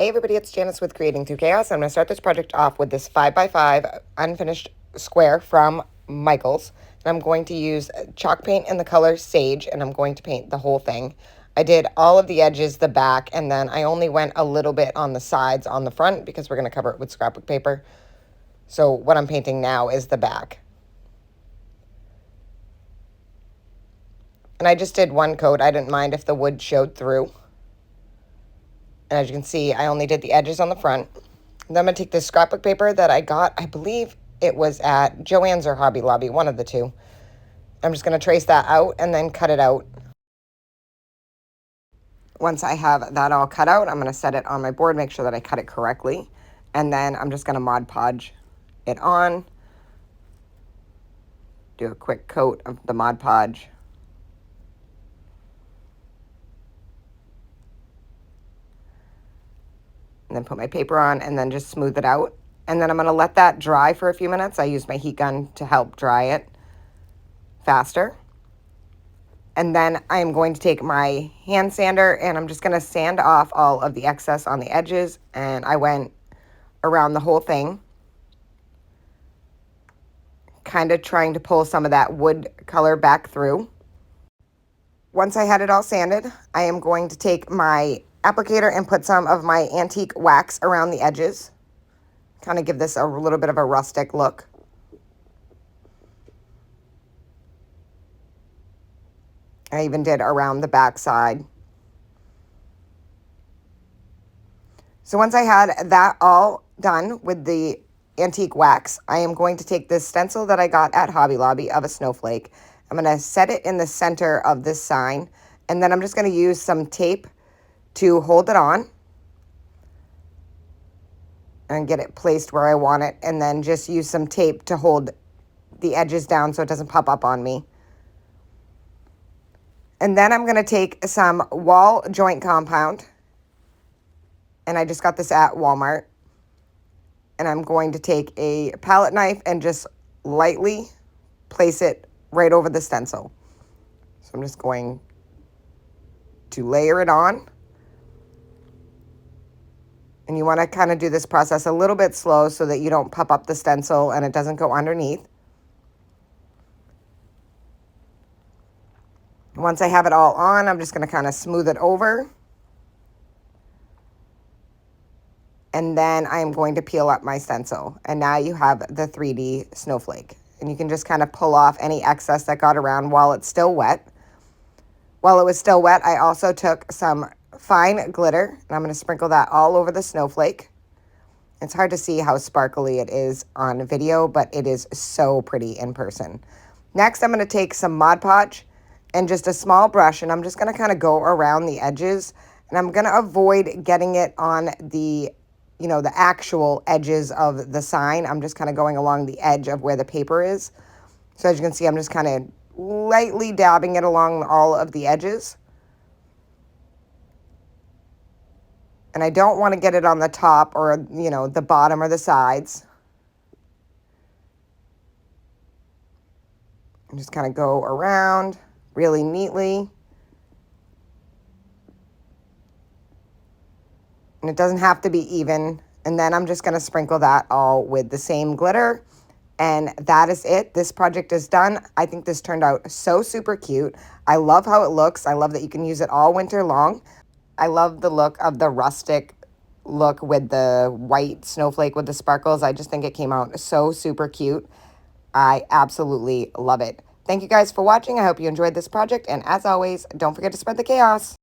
Hey everybody, it's Janice with Creating Through Chaos. I'm going to start this project off with this 5x5 unfinished square from Michaels. And I'm going to use chalk paint in the color Sage, and I'm going to paint the whole thing. I did all of the edges, the back, and then I only went a little bit on the sides on the front because we're going to cover it with scrapbook paper. So what I'm painting now is the back. And I just did one coat. I didn't mind if the wood showed through. And as you can see, I only did the edges on the front. Then I'm going to take this scrapbook paper that I got, I believe it was at Joann's or Hobby Lobby, one of the two. I'm just going to trace that out and then cut it out. Once I have that all cut out, I'm going to set it on my board, make sure that I cut it correctly. And then I'm just going to Mod Podge it on. Do a quick coat of the Mod Podge. And then put my paper on and then just smooth it out. And then I'm going to let that dry for a few minutes. I use my heat gun to help dry it faster. And then I am going to take my hand sander and I'm just going to sand off all of the excess on the edges. And I went around the whole thing, kind of trying to pull some of that wood color back through. Once I had it all sanded, I am going to take my applicator and put some of my antique wax around the edges. Kind of give this a little bit of a rustic look. I even did around the back side. So once I had that all done with the antique wax, I am going to take this stencil that I got at Hobby Lobby of a snowflake. I'm going to set it in the center of this sign, and then I'm just going to use some tape to hold it on and get it placed where I want it, and then just use some tape to hold the edges down so it doesn't pop up on me. And then I'm going to take some wall joint compound, and I just got this at Walmart, and I'm going to take a palette knife and just lightly place it right over the stencil. So I'm just going to layer it on. And you want to kind of do this process a little bit slow so that you don't puff up the stencil and it doesn't go underneath. Once I have it all on, I'm just going to kind of smooth it over. And then I am going to peel up my stencil. And now you have the 3D snowflake. And you can just kind of pull off any excess that got around while it's still wet. While it was still wet, I also took some fine glitter, and I'm going to sprinkle that all over the snowflake. It's hard to see how sparkly it is on video, but it is so pretty in person. Next, I'm going to take some Mod Podge and just a small brush, and I'm just going to kind of go around the edges, and I'm going to avoid getting it on the, the actual edges of the sign. I'm just kind of going along the edge of where the paper is. So as you can see, I'm just kind of lightly dabbing it along all of the edges. And I don't want to get it on the top or, the bottom or the sides. And just kind of go around really neatly. And it doesn't have to be even. And then I'm just going to sprinkle that all with the same glitter. And that is it. This project is done. I think this turned out so super cute. I love how it looks. I love that you can use it all winter long. I love the look of the rustic look with the white snowflake with the sparkles. I just think it came out so super cute. I absolutely love it. Thank you guys for watching. I hope you enjoyed this project. And as always, don't forget to spread the chaos.